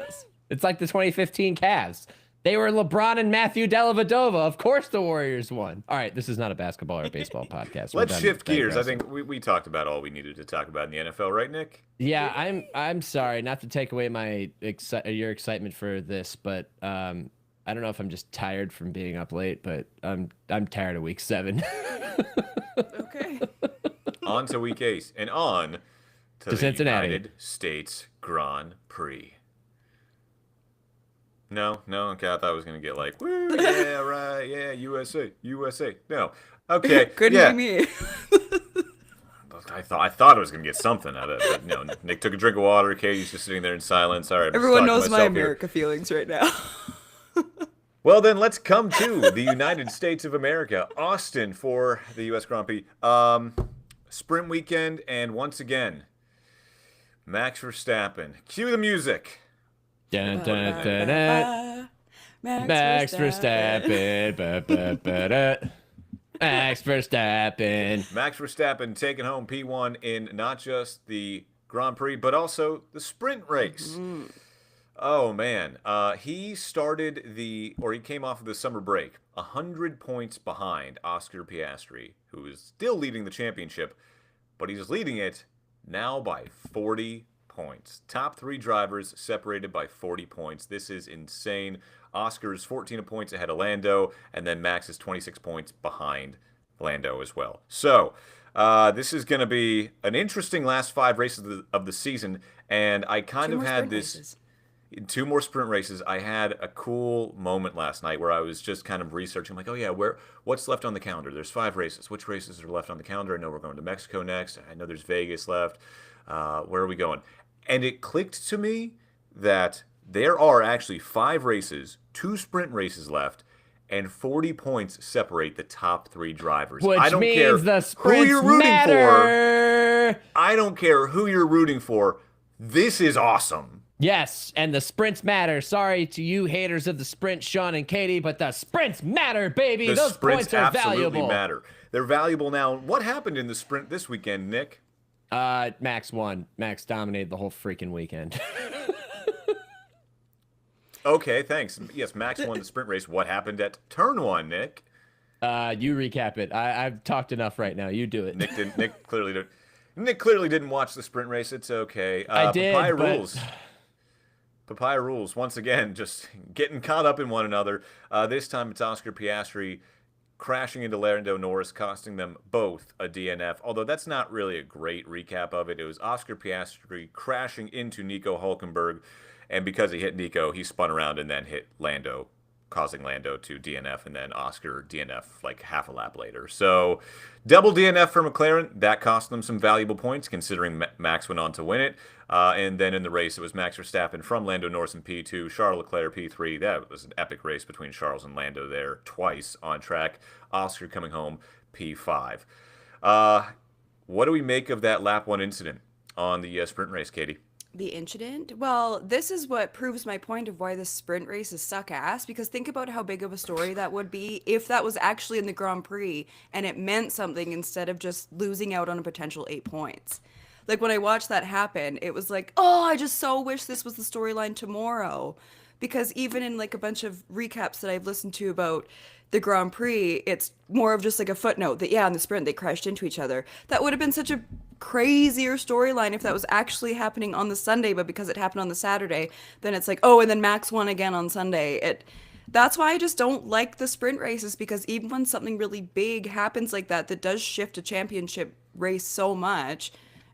It's like the 2015 Cavs. They were LeBron and Matthew Dellavedova. Of course the Warriors won. All right, this is not a basketball or a baseball podcast. Let's shift gears. I think we talked about all we needed to talk about in the NFL, right, Nick? Yeah, I'm sorry not to take away your excitement for this, but I don't know if I'm just tired from being up late, but I'm tired of Week 7. Okay. On to Week 8 and on to the Cincinnati. United States Grand Prix. No, okay, I thought I was going to get like, woo, yeah, right, yeah, USA. No, okay, Couldn't be me. I thought I was going to get something out of it, but no, Nick took a drink of water, Katie's just sitting there in silence. All right, everyone knows my America feelings right now. Well, then let's come to the United States of America, Austin for the U.S. Grand Prix. Sprint weekend, and once again, Max Verstappen. Cue the music. Dun, dun, dun, dun. Max Verstappen. Max Verstappen. Max Verstappen taking home P1 in not just the Grand Prix, but also the sprint race. Mm-hmm. Oh, man. He came off of the summer break 100 points behind Oscar Piastri, who is still leading the championship, but he's leading it now by 40 points. Top three drivers separated by 40 points. This is insane. Oscar is 14 points ahead of Lando, and then Max is 26 points behind Lando as well. So, this is going to be an interesting last 5 races of the season, and I kind of had this... Races. 2 more sprint races. I had a cool moment last night where I was just kind of researching, like, oh yeah, what's left on the calendar? There's 5 races. Which races are left on the calendar? I know we're going to Mexico next. I know there's Vegas left. Where are we going? And it clicked to me that there are actually 5 races, 2 sprint races left, and 40 points separate the top 3 drivers. Which I don't means care the sprints who you're rooting matter. for. I don't care who you're rooting for. This is awesome. Yes, and the sprints matter. Sorry to you haters of the sprint, Sean and Katie, but the sprints matter, baby. Those points are valuable. Matter. They're valuable now. What happened in the sprint this weekend, Nick? Max won. Max dominated the whole freaking weekend. Okay, thanks. Yes, Max won the sprint race. What happened at turn 1, Nick? You recap it. I've talked enough right now. You do it. Nick clearly didn't watch the sprint race. It's okay. I did. Papaya rules. Papaya rules, once again, just getting caught up in one another. This time it's Oscar Piastri crashing into Lando Norris, costing them both a DNF. Although that's not really a great recap of it. It was Oscar Piastri crashing into Nico Hülkenberg, and because he hit Nico, he spun around and then hit Lando, causing Lando to DNF, and then Oscar DNF like half a lap later. So double DNF for McLaren. That cost them some valuable points, considering Max went on to win it. And then in the race, it was Max Verstappen from Lando Norris in P2, Charles Leclerc P3. That was an epic race between Charles and Lando there, twice on track. Oscar coming home P5. What do we make of that lap 1 incident on the sprint race, Katie? The incident? Well, this is what proves my point of why the sprint races suck ass, because think about how big of a story that would be if that was actually in the Grand Prix and it meant something instead of just losing out on a potential 8 points. Like, when I watched that happen, it was like, oh, I just so wish this was the storyline tomorrow. Because even in, like, a bunch of recaps that I've listened to about the Grand Prix, it's more of just, like, a footnote that, yeah, in the sprint, they crashed into each other. That would have been such a crazier storyline if that was actually happening on the Sunday, but because it happened on the Saturday, then it's like, oh, and then Max won again on Sunday. That's why I just don't like the sprint races, because even when something really big happens like that does shift a championship race so much,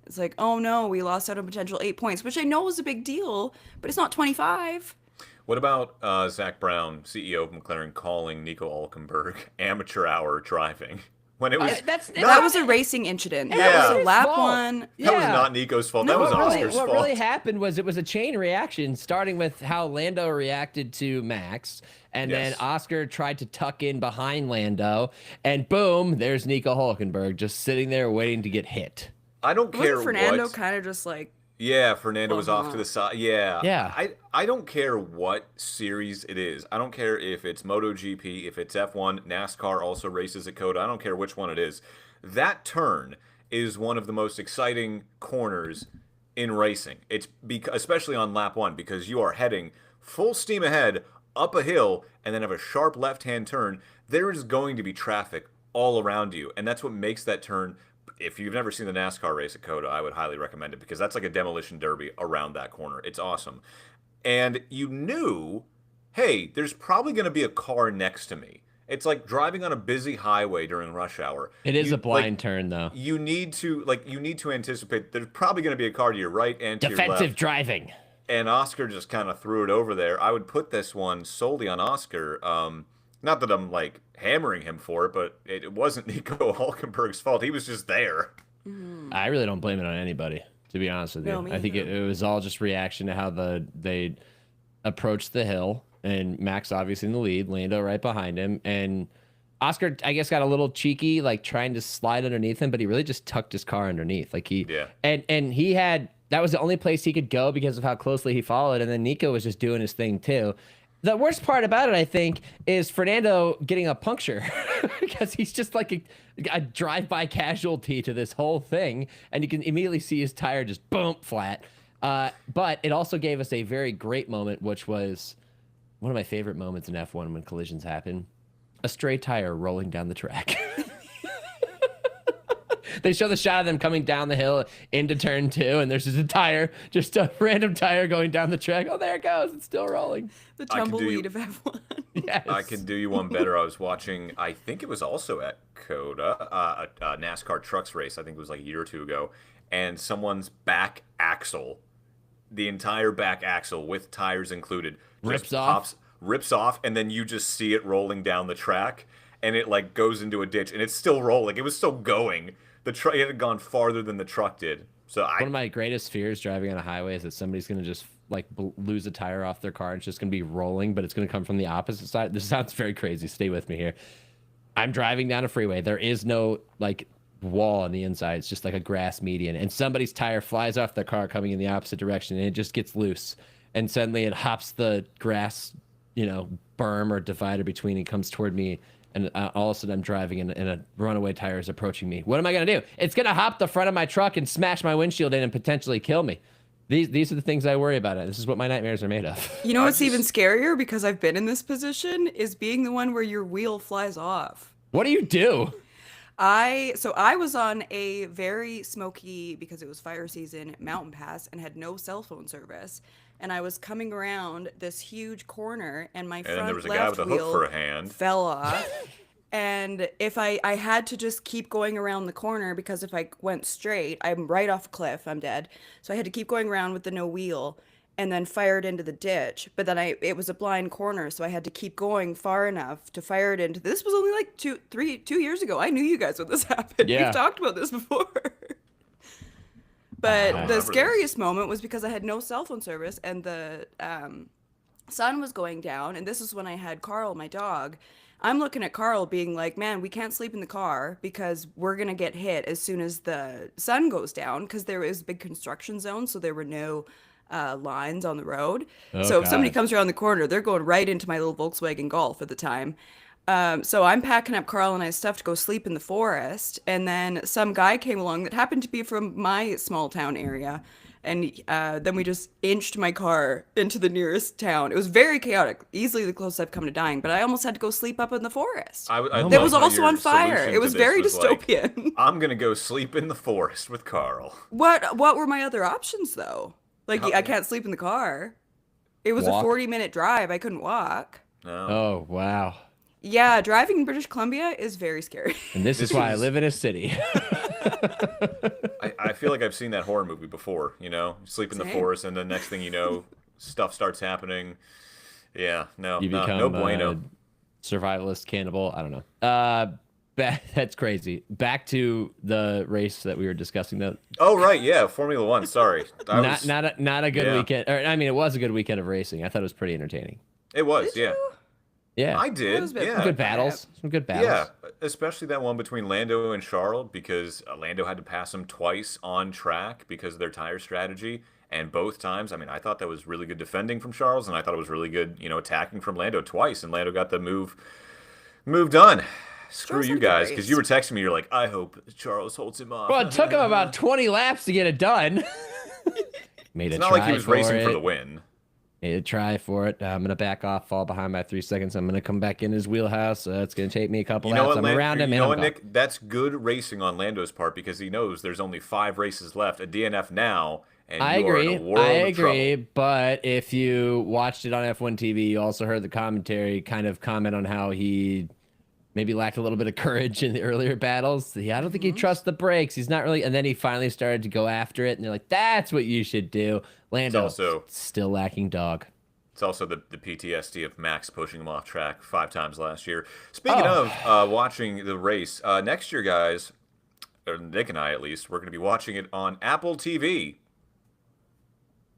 it's like, oh no, we lost out on potential 8 points, which I know was a big deal, but it's not 25. What about Zach Brown, CEO of McLaren, calling Nico Hülkenberg amateur hour driving? When it was that was a racing incident. Yeah. That was a lap 1. Yeah. That was not Nico's fault. That was Oscar's fault. What really happened was it was a chain reaction, starting with how Lando reacted to Max, and then Oscar tried to tuck in behind Lando, and boom, there's Nico Hülkenberg just sitting there waiting to get hit. I don't care what. Fernando kind of just like... Yeah, Fernando was off to the side. Yeah. Yeah. I don't care what series it is. I don't care if it's MotoGP, if it's F1, NASCAR also races at COTA. I don't care which one it is. That turn is one of the most exciting corners in racing. It's especially on lap 1, because you are heading full steam ahead up a hill and then have a sharp left-hand turn. There is going to be traffic all around you, and that's what makes that turn. If you've never seen the NASCAR race at COTA, I would highly recommend it, because that's like a demolition derby around that corner. It's awesome. And you knew, hey, there's probably going to be a car next to me. It's like driving on a busy highway during rush hour. It is a blind turn, though. You need to anticipate there's probably going to be a car to your right and to your left. Defensive driving. And Oscar just kind of threw it over there. I would put this one solely on Oscar. Not that I'm like hammering him for it, but it wasn't Nico Hülkenberg's fault. He was just there. I really don't blame it on anybody, to be honest with you. I think it was all just reaction to how they approached the hill. and Max obviously in the lead, Lando right behind him, and Oscar, I guess, got a little cheeky, like trying to slide underneath him, but he really just tucked his car underneath. Like and he had, that was the only place he could go because of how closely he followed. And then Nico was just doing his thing too. The worst part about it, I think, is Fernando getting a puncture because he's just like a drive-by casualty to this whole thing. And you can immediately see his tire just boom, flat. But it also gave us a very great moment, which was one of my favorite moments in F1 when collisions happen. A stray tire rolling down the track. They show the shot of them coming down the hill into turn 2, and there's just a tire, just a random tire going down the track. Oh, there it goes. It's still rolling. The tumbleweed of F1. Yes. I can do you one better. I was watching, I think it was also at Coda, a NASCAR trucks race. I think it was like a year or two ago. And someone's back axle, the entire back axle with tires included, rips off, and then you just see it rolling down the track, and it like goes into a ditch, and it's still rolling. It was still going. The truck, it had gone farther than the truck did. So one of my greatest fears driving on a highway is that somebody's gonna just like lose a tire off their car. And it's just gonna be rolling, but it's gonna come from the opposite side. This sounds very crazy. Stay with me here. I'm driving down a freeway. There is no like wall on the inside. It's just like a grass median, and somebody's tire flies off their car coming in the opposite direction, and it just gets loose, and suddenly it hops the grass, berm or divider between and comes toward me, and all of a sudden I'm driving and a runaway tire is approaching me. What am I gonna do? It's gonna hop the front of my truck and smash my windshield in and potentially kill me. These are the things I worry about. This is what my nightmares are made of. You know what's even scarier, because I've been in this position, is being the one where your wheel flies off. What do you do? I was on a very smoky, because it was fire season, mountain pass and had no cell phone service. And I was coming around this huge corner, and my front there was a left guy with a wheel hook for a hand. fell off. And if I had to just keep going around the corner, because if I went straight, I'm right off a cliff, I'm dead. So I had to keep going around with the no wheel, and then fired into the ditch. But then it was a blind corner, so I had to keep going far enough to fire it into. This was only like 2 years ago. I knew you guys when this happened. Yeah. We've talked about this before. But the scariest moment was because I had no cell phone service, and the sun was going down, and this is when I had Carl, my dog. I'm looking at Carl being like, man, we can't sleep in the car because we're going to get hit as soon as the sun goes down, because there was a big construction zone, so there were no lines on the road. So if somebody comes around the corner, they're going right into my little Volkswagen Golf at the time. So I'm packing up Carl and I stuff to go sleep in the forest, and then some guy came along that happened to be from my small town area, and then we just inched my car into the nearest town. It was very chaotic, easily the closest I've come to dying, but I almost had to go sleep up in the forest. That was also on fire. It was very dystopian. Like, I'm gonna go sleep in the forest with Carl. What were my other options though? Like, I can't sleep in the car. It was a 40-minute drive. I couldn't walk. No. Oh, wow. Yeah, driving in British Columbia is very scary. And this is why I live in a city. I feel like I've seen that horror movie before, you sleep in the forest, and the next thing you know, stuff starts happening. Yeah, no, you become no bueno. Survivalist, cannibal, I don't know. That's crazy. Back to the race that we were discussing, though. Oh right, yeah, Formula One. Sorry, not a good weekend. Or I mean, it was a good weekend of racing. I thought it was pretty entertaining. It was, Did you? Yeah, I did. Yeah, some good battles. Yeah, especially that one between Lando and Charles, because Lando had to pass him twice on track because of their tire strategy, and both times, I mean, I thought that was really good defending from Charles, and I thought it was really good, attacking from Lando twice, and Lando got the move done. Screw you guys, because you were texting me. You're like, I hope Charles holds him off. Well, it took him about 20 laps to get it done. It's not like he was racing for the win. Made a try for it. I'm gonna back off, fall behind by 3 seconds. I'm gonna come back in his wheelhouse. It's gonna take me a couple laps. I'm around him. You know what, Nick? That's good racing on Lando's part, because he knows there's only 5 races left. A DNF now. And I agree. But if you watched it on F1 TV, you also heard the commentary kind of comment on how he maybe lacked a little bit of courage in the earlier battles. I don't think he trusts the brakes. He's not really. And then he finally started to go after it, and they're like, "That's what you should do." Lando also still lacking dog. It's also the PTSD of Max pushing him off track 5 times last year. Speaking of watching the race, next year, guys, or Nick and I at least, we're going to be watching it on Apple TV.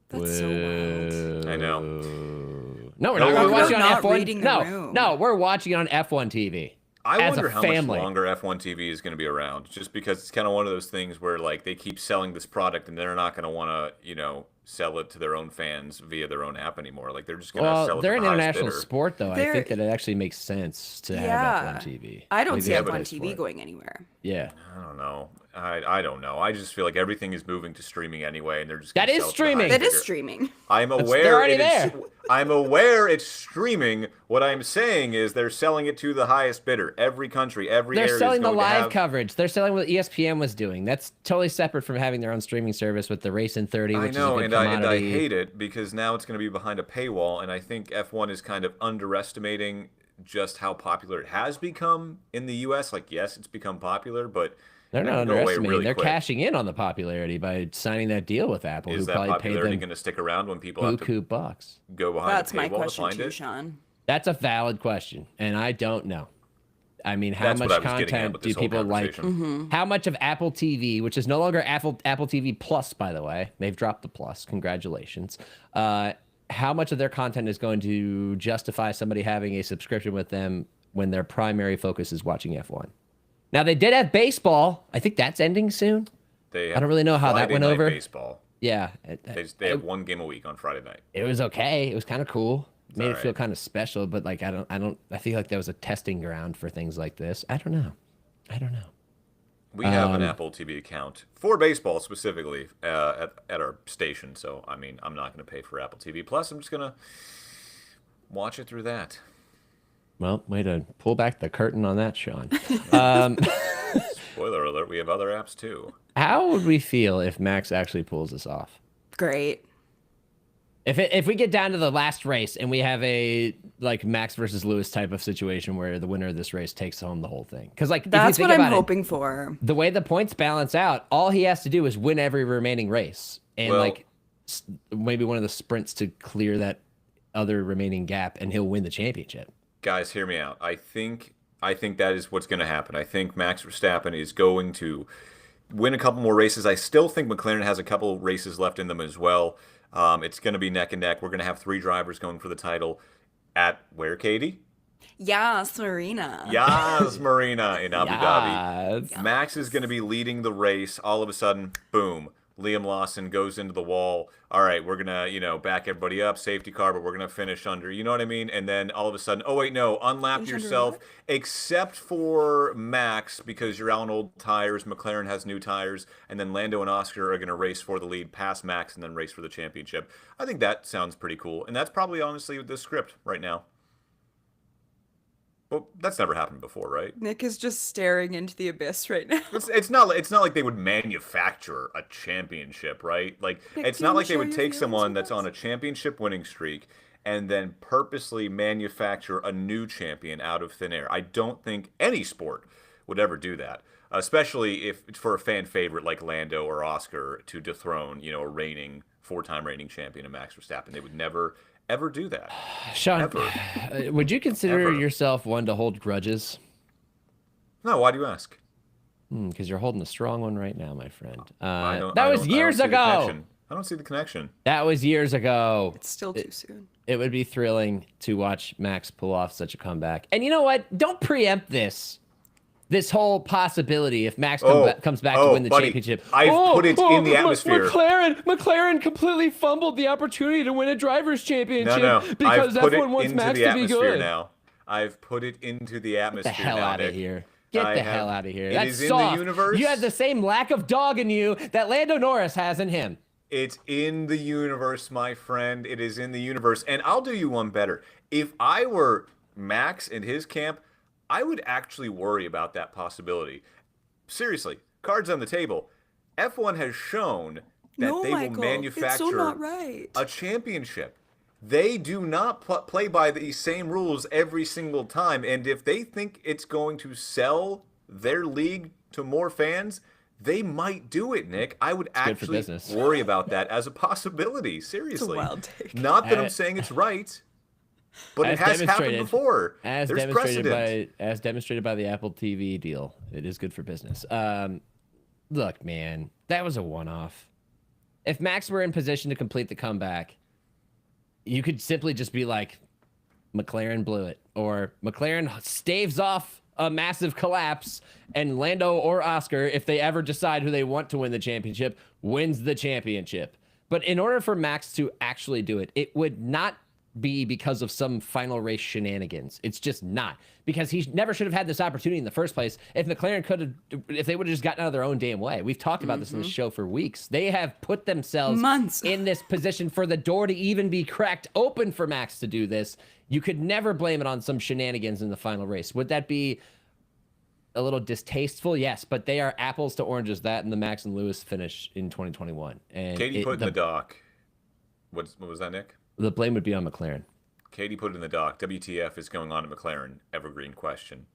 That's so wild. I know. No, we're not. We're watching it on F1. No, we're watching it on F1 TV. I wonder how much longer F1 TV is going to be around, just because it's kind of one of those things where like they keep selling this product and they're not going to want to, sell it to their own fans via their own app anymore. Like they're just going to sell it to the highest bidder. They're an international sport, though. I think that it actually makes sense to have F1 TV. I don't see F1 TV going anywhere. Yeah. I don't know. I don't know. I just feel like everything is moving to streaming anyway, and they're just that is streaming. That is streaming. I'm aware. I'm aware it's streaming. What I'm saying is they're selling it to the highest bidder. Every country, every area. They're selling the live coverage. They're selling what ESPN was doing. That's totally separate from having their own streaming service with the Race in 30. Which I know, and I hate it because now it's going to be behind a paywall, and I think F1 is kind of underestimating just how popular it has become in the U.S. Like, yes, it's become popular, but they're not underestimating. They're cashing in on the popularity by signing that deal with Apple. Is that popularity going to stick around when people have to bucks. Go behind That's the my paywall question to find too, it? Sean. That's a valid question, and I don't know. I mean, how much content do people like? How much of Apple TV, which is no longer Apple TV Plus, by the way, they've dropped the plus. Congratulations. How much of their content is going to justify somebody having a subscription with them when their primary focus is watching F1? Now, they did have baseball. I think that's ending soon. I don't really know how that went over. Baseball. Yeah. They have one game a week on Friday night. It was okay. It was kind of cool. Made it feel kind of special, but like I feel like there was a testing ground for things like this. I don't know. We have an Apple TV account for baseball specifically at our station. So, I mean, I'm not going to pay for Apple TV Plus. I'm just going to watch it through that. Well, way to pull back the curtain on that, Sean. Spoiler alert, we have other apps too. How would we feel if Max actually pulls this off? Great. If we get down to the last race and we have a like Max versus Lewis type of situation where the winner of this race takes home the whole thing, because like that's what I'm hoping for. The way the points balance out, all he has to do is win every remaining race and maybe one of the sprints to clear that other remaining gap, and he'll win the championship. Guys, hear me out. I think that is what's going to happen. I think Max Verstappen is going to win a couple more races. I still think McLaren has a couple races left in them as well. It's going to be neck and neck. We're going to have 3 drivers going for the title at where, Katie? Yas Marina. Yas Marina in Abu Dhabi. Yes. Max is going to be leading the race. All of a sudden, boom, Liam Lawson goes into the wall. All right, we're going to, back everybody up, safety car, but we're going to finish under. You know what I mean? And then all of a sudden, oh, wait, no, unlap yourself, except for Max, because you're out on old tires. McLaren has new tires. And then Lando and Oscar are going to race for the lead, pass Max, and then race for the championship. I think that sounds pretty cool. And that's probably, honestly, the script right now. Well, that's never happened before, right? Nick is just staring into the abyss right now. It's not like they would manufacture a championship, right? Like Nick, it's not like they would take someone that's on a championship winning streak and then purposely manufacture a new champion out of thin air. I don't think any sport would ever do that, especially if it's for a fan favorite like Lando or Oscar to dethrone, a reigning 4-time reigning champion of Max Verstappen. They would never ever do that. Sean, would you consider yourself one to hold grudges? No, why do you ask? Because you're holding a strong one right now, my friend. That was years ago. I don't see the connection. That was years ago. It's still too soon. It would be thrilling to watch Max pull off such a comeback. And you know what? Don't preempt this whole possibility if Max comes back to win the championship. I've put it in the atmosphere. McLaren completely fumbled the opportunity to win a driver's championship because F1 wants Max to be good. Now. I've put it into the atmosphere. Get the hell out of here. Get the hell out of here. That's soft. In the universe. You have the same lack of dog in you that Lando Norris has in him. It's in the universe, my friend. It is in the universe. And I'll do you one better. If I were Max and his camp, I would actually worry about that possibility. Seriously, cards on the table. F1 has shown that they will manufacture a championship. They do not play by the same rules every single time. And if they think it's going to sell their league to more fans, they might do it, Nick. I would actually worry about that as a possibility. Seriously. It's a wild take. Not that I'm saying it's right. But it has happened before. There's precedent. As demonstrated by the Apple TV deal, it is good for business. Look, man, that was a one-off. If Max were in position to complete the comeback, you could simply just be like, McLaren blew it, or McLaren staves off a massive collapse, and Lando or Oscar, if they ever decide who they want to win the championship, wins the championship. But in order for Max to actually do it, it would not be because of some final race shenanigans. It's just not, because he never should have had this opportunity in the first place. If McLaren could have, if they would have just gotten out of their own damn way. We've talked about this in the show for weeks. They have put themselves in this position for the door to even be cracked open for Max to do this. You could never blame it on some shenanigans in the final race. Would that be a little distasteful? Yes, but they are apples to oranges, that and the Max and Lewis finish in 2021. And Katie put in the doc. What was that, Nick? The blame would be on McLaren. Katie put in the doc. WTF is going on at McLaren? Evergreen question.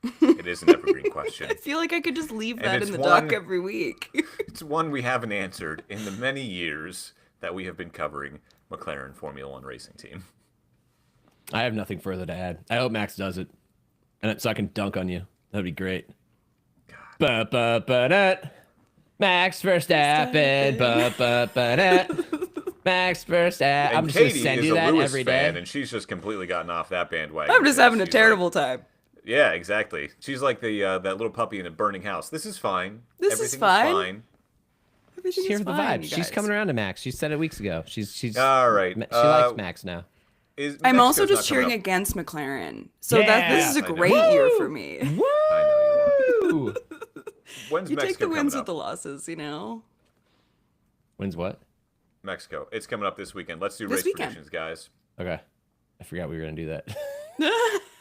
It is an evergreen question. I feel like I could just leave that in the doc every week. It's one we haven't answered in the many years that we have been covering McLaren Formula One racing team. I have nothing further to add. I hope Max does it, and so I can dunk on you. That'd be great. Max Verstappen. Max Verstappen. I'm just going to send you that every day. And she's just completely gotten off that bandwagon. I'm just having a terrible time. Yeah, exactly. She's like the that little puppy in a burning house. This is fine. Everything is fine. She's here for the vibe. She's coming around to Max. She said it weeks ago. She's all right. She likes Max now. I'm also just cheering against McLaren. So this is a great year for me. Woo! I know you are. When's you Mexico take the wins with the losses, you know? Wins what? Mexico. It's coming up this weekend. Let's do race predictions, guys. Okay. I forgot we were going to do that.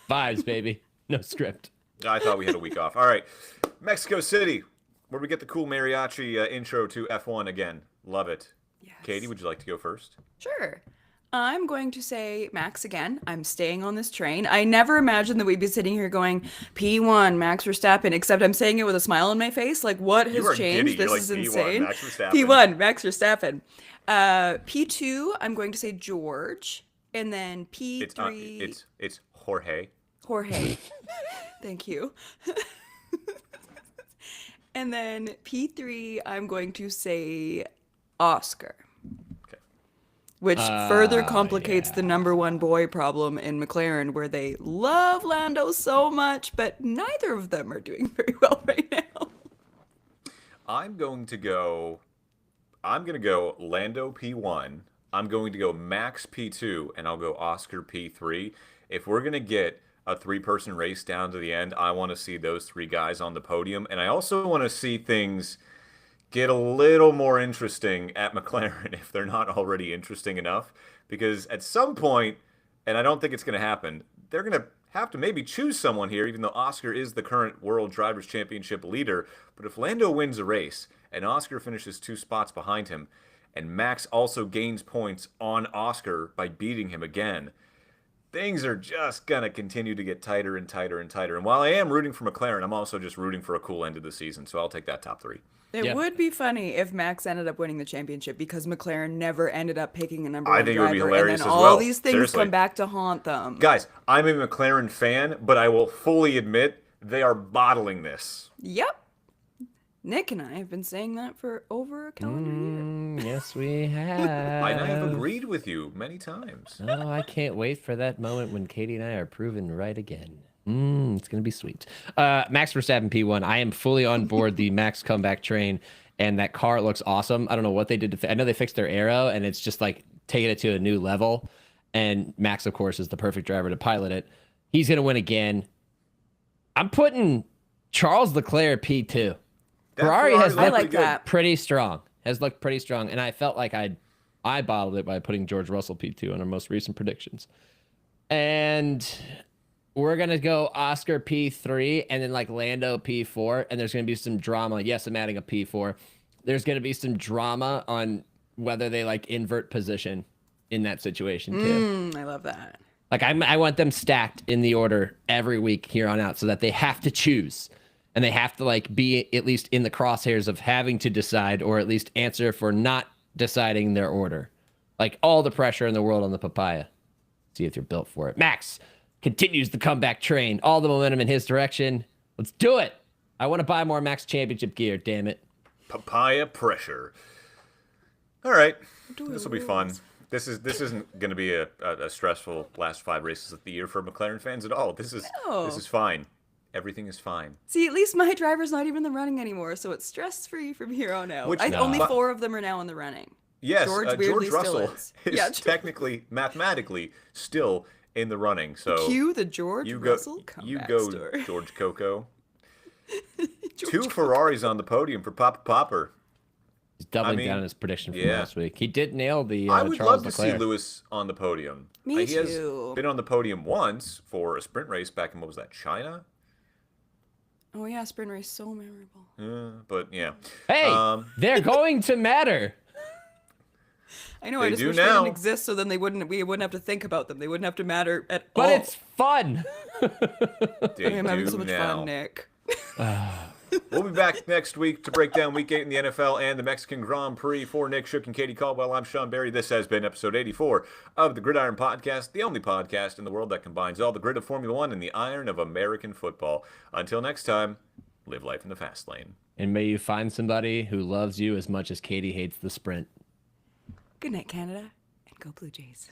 Vibes, baby. No script. I thought we had a week off. All right. Mexico City, where we get the cool mariachi intro to F1 again. Love it. Yes. Katie, would you like to go first? Sure. I'm going to say Max again. I'm staying on this train. I never imagined that we'd be sitting here going P1, Max Verstappen, except I'm saying it with a smile on my face. Like, what has changed? This is insane. P1, Max Verstappen. P2, I'm going to say George. And then P3... It's Jorge. Jorge. Thank you. And then P3, I'm going to say Oscar. Which further complicates the number one boy problem in McLaren, where they love Lando so much, but neither of them are doing very well right now. I'm going to go Lando P1. I'm going to go Max P2, and I'll go Oscar P3. If we're going to get a three-person race down to the end, I want to see those three guys on the podium. And I also want to see things get a little more interesting at McLaren if they're not already interesting enough. Because at some point, and I don't think it's going to happen, they're going to have to maybe choose someone here, even though Oscar is the current World Drivers' Championship leader. But if Lando wins a race and Oscar finishes 2 spots behind him, and Max also gains points on Oscar by beating him again, things are just going to continue to get tighter and tighter and tighter. And while I am rooting for McLaren, I'm also just rooting for a cool end of the season. So I'll take that top 3. It would be funny if Max ended up winning the championship because McLaren never ended up picking a number one driver. I think it would be hilarious and then as well. All these things come back to haunt them. Guys, I'm a McLaren fan, but I will fully admit they are bottling this. Yep. Nick and I have been saying that for over a calendar year. Yes, we have. I have agreed with you many times. Oh, I can't wait for that moment when Katie and I are proven right again. It's going to be sweet. Max Verstappen P1. I am fully on board the Max comeback train, and that car looks awesome. I don't know what they did to I know they fixed their aero, and it's just like taking it to a new level. And Max, of course, is the perfect driver to pilot it. He's going to win again. I'm putting Charles Leclerc P2. Ferrari has looked pretty strong. Has looked pretty strong, and I felt like I bottled it by putting George Russell P2 on our most recent predictions. And we're going to go Oscar P3 and then like Lando P4, and there's going to be some drama. Yes, I'm adding a P4. There's going to be some drama on whether they like invert position in that situation too. I love that. Like I want them stacked in the order every week here on out so that they have to choose. And they have to like be at least in the crosshairs of having to decide, or at least answer for not deciding their order. Like all the pressure in the world on the papaya. See if you're built for it. Max continues the comeback train. All the momentum in his direction. Let's do it. I want to buy more Max Championship gear, damn it. Papaya pressure. All right. This will be fun. This isn't going to be a stressful last 5 races of the year for McLaren fans at all. This is fine. Everything is fine. See, at least my driver's not even in the running anymore, so it's stress-free from here on out. Only 4 of them are now in the running. Yes, George Russell is technically, mathematically, still in the running. So cue the George Russell comeback story. George Coco. 2 Ferraris on the podium for Papa Popper. He's doubling down his prediction from last week. He did nail the I would Charles love Leclerc. to see Lewis on the podium. Me He too. has been on the podium once for a sprint race back in, what was that, China? Oh yeah, sprint race, so memorable. But yeah. Hey, they're going to matter. I know. I just wish they didn't exist, so then we wouldn't have to think about them. They wouldn't have to matter at all. But it's fun. I'm having so much fun, Nick. We'll be back next week to break down Week 8 in the NFL and the Mexican Grand Prix. For Nick Shook and Katie Caldwell, I'm Sean Barry. This has been episode 84 of the Gridiron Podcast, the only podcast in the world that combines all the grit of Formula One and the iron of American football. Until next time, live life in the fast lane. And may you find somebody who loves you as much as Katie hates the sprint. Good night, Canada, and go Blue Jays.